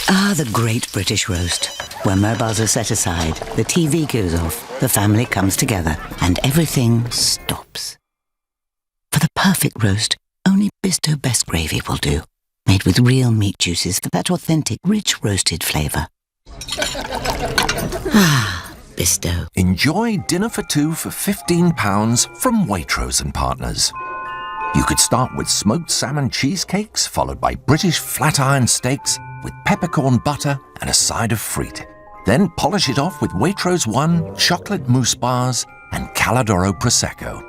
Ah, the great British roast. Where mobiles are set aside, the TV goes off, the family comes together and everything stops. For the perfect roast, only Bisto Best Gravy will do. Made with real meat juices for that authentic, rich roasted flavour. Ah, Bisto. Enjoy dinner for two for £15 from Waitrose and Partners. You could start with smoked salmon cheesecakes, followed by British flat iron steaks with peppercorn butter and a side of frite. Then polish it off with Waitrose One, chocolate mousse bars and Caladoro Prosecco.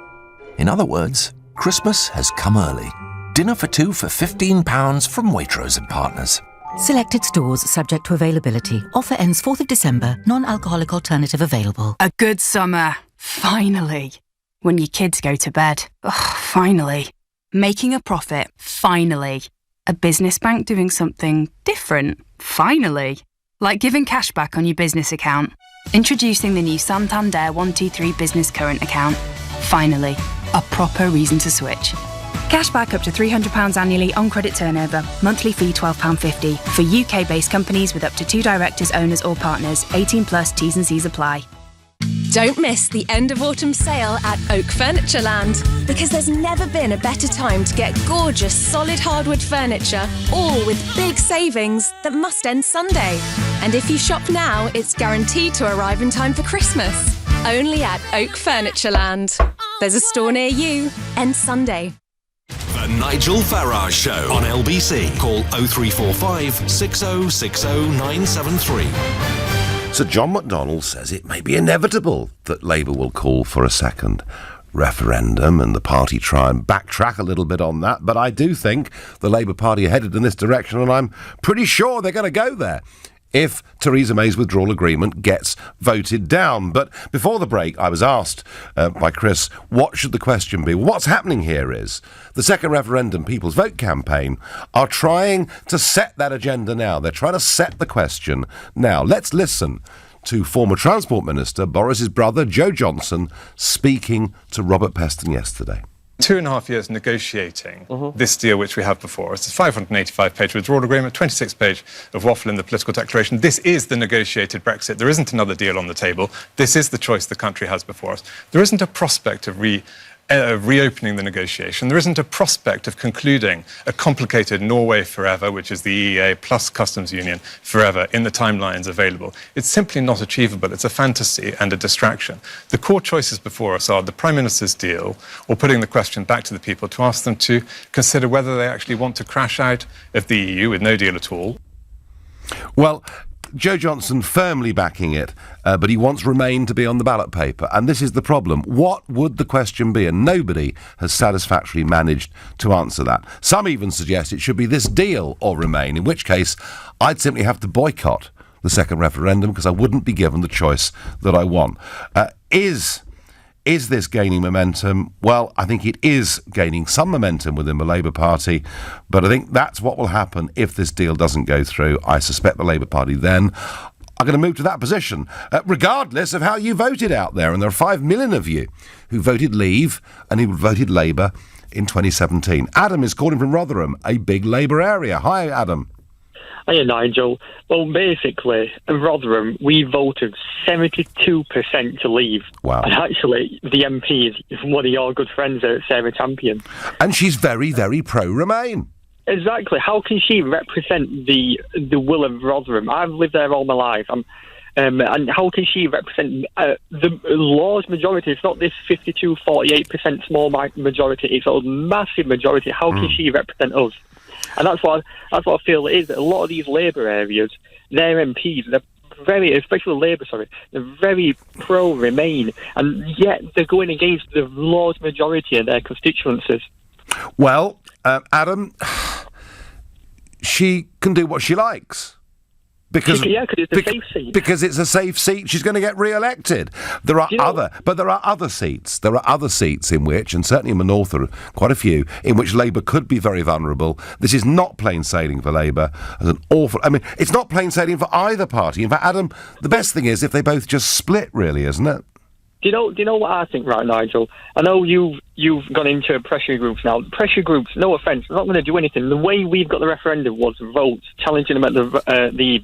In other words, Christmas has come early. Dinner for two for £15 from Waitrose and Partners. Selected stores subject to availability. Offer ends 4th of December. Non-alcoholic alternative available. A good summer. Finally. When your kids go to bed. Oh, finally. Making a profit. Finally. A business bank doing something different. Finally. Like giving cash back on your business account. Introducing the new Santander 123 Business Current Account. Finally. A proper reason to switch. Cash back up to £300 annually on credit turnover. Monthly fee £12.50. For UK-based companies with up to 2 directors, owners or partners. 18 plus T's and C's apply. Don't miss the end of autumn sale at Oak Furnitureland, because there's never been a better time to get gorgeous solid hardwood furniture, all with big savings that must end Sunday. And if you shop now, it's guaranteed to arrive in time for Christmas. Only at Oak Furnitureland. There's a store near you. End Sunday. The Nigel Farage Show on LBC. Call 0345 6060 973. Sir John McDonnell says it may be inevitable that Labour will call for a second referendum and the party try and backtrack a little bit on that. But I do think the Labour Party are headed in this direction, and I'm pretty sure they're going to go there if Theresa May's withdrawal agreement gets voted down. But before the break, I was asked by Chris, what should the question be? Well, what's happening here is the second referendum People's Vote campaign are trying to set that agenda now. They're trying to set the question now. Let's listen to former Transport Minister Boris's brother, Joe Johnson, speaking to Robert Peston yesterday. 2.5 years negotiating this deal which we have before us. It's a 585-page withdrawal agreement, 26-page of waffle in the political declaration. This is the negotiated Brexit. There isn't another deal on the table. This is the choice the country has before us. There isn't a prospect of reopening the negotiation. There isn't a prospect of concluding a complicated Norway forever, which is the EEA plus customs union forever, in the timelines available. It's simply not achievable. It's a fantasy and a distraction. The core choices before us are the Prime Minister's deal, or putting the question back to the people to ask them to consider whether they actually want to crash out of the EU with no deal at all. Well, Joe Johnson firmly backing it, but he wants Remain to be on the ballot paper. And this is the problem. What would the question be? And nobody has satisfactorily managed to answer that. Some even suggest it should be this deal or Remain, in which case I'd simply have to boycott the second referendum because I wouldn't be given the choice that I want. Is this gaining momentum? Well, I think it is gaining some momentum within the Labour Party, but I think that's what will happen if this deal doesn't go through. I suspect the Labour Party then are going to move to that position, regardless of how you voted out there. And there are 5 million of you who voted Leave and who voted Labour in 2017. Adam is calling from Rotherham, a big Labour area. Hi, Adam. Hiya, Nigel. Well, basically, in Rotherham, we voted 72% to Leave. Wow. And actually, the MP is one of your good friends there, Sarah Champion. And she's very, very pro-Remain. Exactly. How can she represent the will of Rotherham? I've lived there all my life. And how can she represent the large majority? It's not this 52-48% small majority. It's a massive majority. How can she represent us? And that's what I feel it is. A lot of these Labour areas, their MPs, especially Labour, they're very pro-Remain, and yet they're going against the large majority of their constituencies. Well, Adam, she can do what she likes. Because it's a safe seat. Because it's a safe seat, she's going to get re-elected. There are other seats. There are other seats in which, and certainly in the north there are quite a few, in which Labour could be very vulnerable. This is not plain sailing for Labour. It's not plain sailing for either party. In fact, Adam, the best thing is if they both just split, really, isn't it? Do you know what I think, right, Nigel? I know you've gone into pressure groups now. Pressure groups, no offence, they're not going to do anything. The way we've got the referendum was votes, challenging them at the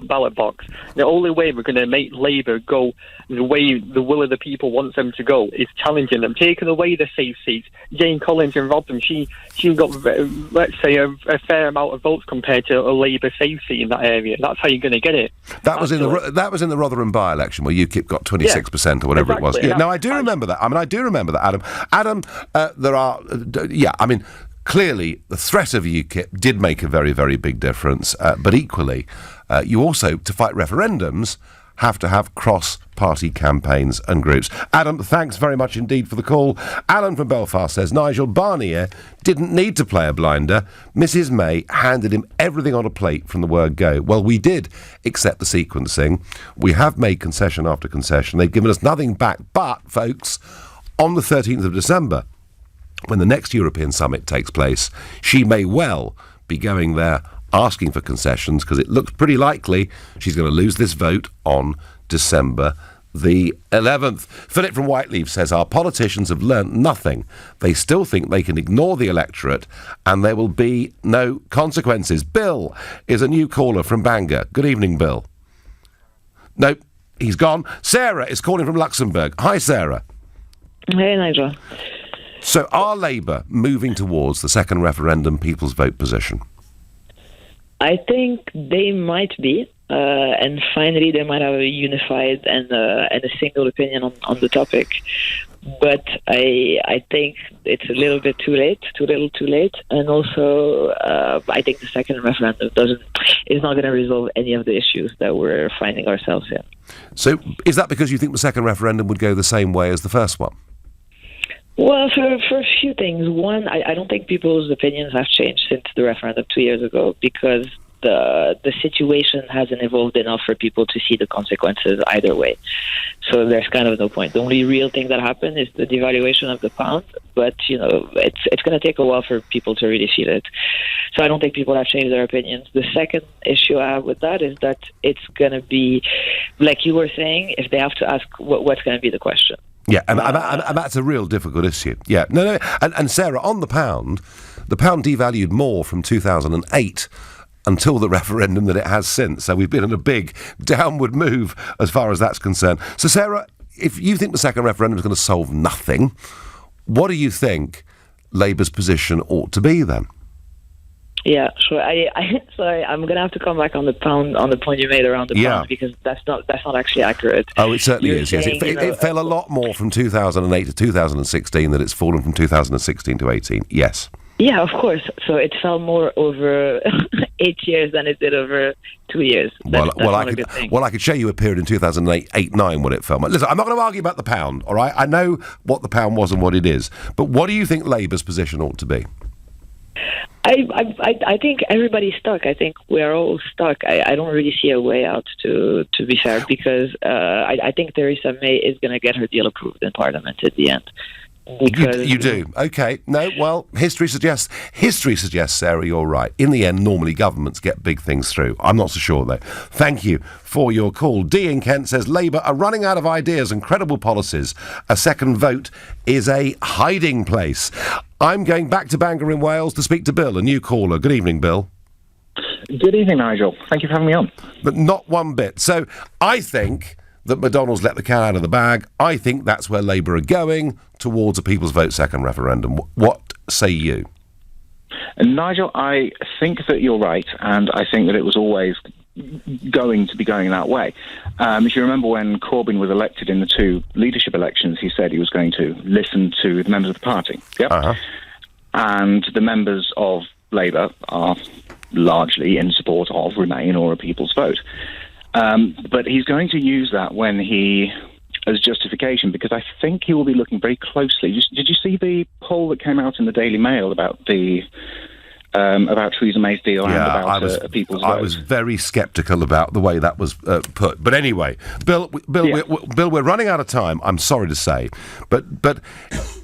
ballot box. The only way we're going to make Labour go the way the will of the people wants them to go is challenging them, taking away the safe seats. Jane Collins and Rodham, she got, let's say, a fair amount of votes compared to a Labour safe seat in that area. That's how you're going to get it. That was in the Rotherham by-election where UKIP got 26% or whatever it was. Yeah, no, I do remember that. I do remember that, Adam. Adam, clearly the threat of UKIP did make a very, very big difference, but equally, you also, to fight referendums, have to have cross-party campaigns and groups. Adam, thanks very much indeed for the call. Alan from Belfast says, Nigel Barnier didn't need to play a blinder. Mrs May handed him everything on a plate from the word go. Well, we did accept the sequencing. We have made concession after concession. They've given us nothing back. But, folks, on the 13th of December, when the next European summit takes place, she may well be going there asking for concessions, because it looks pretty likely she's going to lose this vote on December the 11th. Philip from Whiteleaf says, our politicians have learnt nothing. They still think they can ignore the electorate and there will be no consequences. Bill is a new caller from Bangor. Good evening, Bill. No, he's gone. Sarah is calling from Luxembourg. Hi, Sarah. Hey, Nigel. So are Labour moving towards the second referendum people's vote position? I think they might be, and finally they might have a unified and a single opinion on the topic. But I think it's a little bit too late, and also I think the second referendum is not going to resolve any of the issues that we're finding ourselves in. So is that because you think the second referendum would go the same way as the first one? Well, for a few things. One, I don't think people's opinions have changed since the referendum 2 years ago, because the situation hasn't evolved enough for people to see the consequences either way. So there's kind of no point. The only real thing that happened is the devaluation of the pound, but it's going to take a while for people to really feel it. So I don't think people have changed their opinions. The second issue I have with that is that it's going to be, like you were saying, if they have to ask what's going to be the question. Yeah, and that's a real difficult issue. Yeah, no, and Sarah, on the pound devalued more from 2008 until the referendum than it has since. So we've been in a big downward move as far as that's concerned. So Sarah, if you think the second referendum is going to solve nothing, what do you think Labour's position ought to be then? Yeah, sure. Sorry, I'm going to have to come back on the pound, on the point you made around the pound, because that's not actually accurate. Oh, it certainly is, yes. It fell a lot more from 2008 to 2016 than it's fallen from 2016 to 18, yes. Yeah, of course. So it fell more over 8 years than it did over 2 years. That's not a good thing. Well, I could show you a period in 2008-9 when it fell. Listen, I'm not going to argue about the pound, all right? I know what the pound was and what it is. But what do you think Labour's position ought to be? I think everybody's stuck. I think we're all stuck. I don't really see a way out, to be fair, because I think Theresa May is going to get her deal approved in Parliament at the end. You do? Okay. No, well, history suggests, Sarah, you're right. In the end, normally governments get big things through. I'm not so sure, though. Thank you for your call. D in Kent says, Labour are running out of ideas and credible policies. A second vote is a hiding place. I'm going back to Bangor in Wales to speak to Bill, a new caller. Good evening, Bill. Good evening, Nigel. Thank you for having me on. But not one bit. So I think that McDonald's let the cat out of the bag. I think that's where Labour are going, towards a people's vote second referendum. What say you? Nigel, I think that you're right, and I think that it was always going to be going that way. If you remember when Corbyn was elected in the two leadership elections, he said he was going to listen to the members of the party. Yep. Uh-huh. And the members of Labour are largely in support of Remain or a people's vote. But he's going to use that as justification, because I think he will be looking very closely. Did you see the poll that came out in the Daily Mail about Theresa May's deal and about a people's vote? I was very sceptical about the way that was put. But anyway, Bill, we're running out of time, I'm sorry to say. But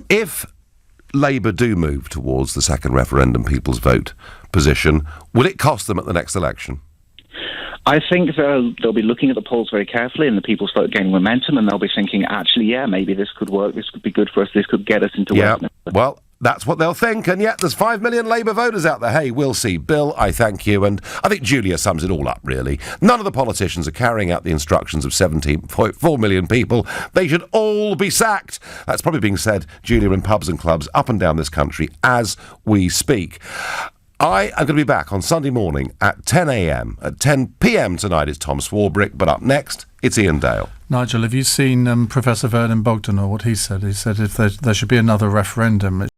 if Labour do move towards the second referendum people's vote position, will it cost them at the next election? I think they'll be looking at the polls very carefully and the people's vote gaining momentum, and they'll be thinking, actually, maybe this could work, this could be good for us, this could get us into Westminster. Well, that's what they'll think, and yet there's 5 million Labour voters out there. Hey, we'll see. Bill, I thank you, and I think Julia sums it all up, really. None of the politicians are carrying out the instructions of 17.4 million people. They should all be sacked. That's probably being said, Julia, in pubs and clubs up and down this country as we speak. I am going to be back on Sunday morning at 10 a.m. At 10 p.m. tonight is Tom Swarbrick, but up next, it's Ian Dale. Nigel, have you seen Professor Vernon Bogdanor, what he said? He said if there should be another referendum,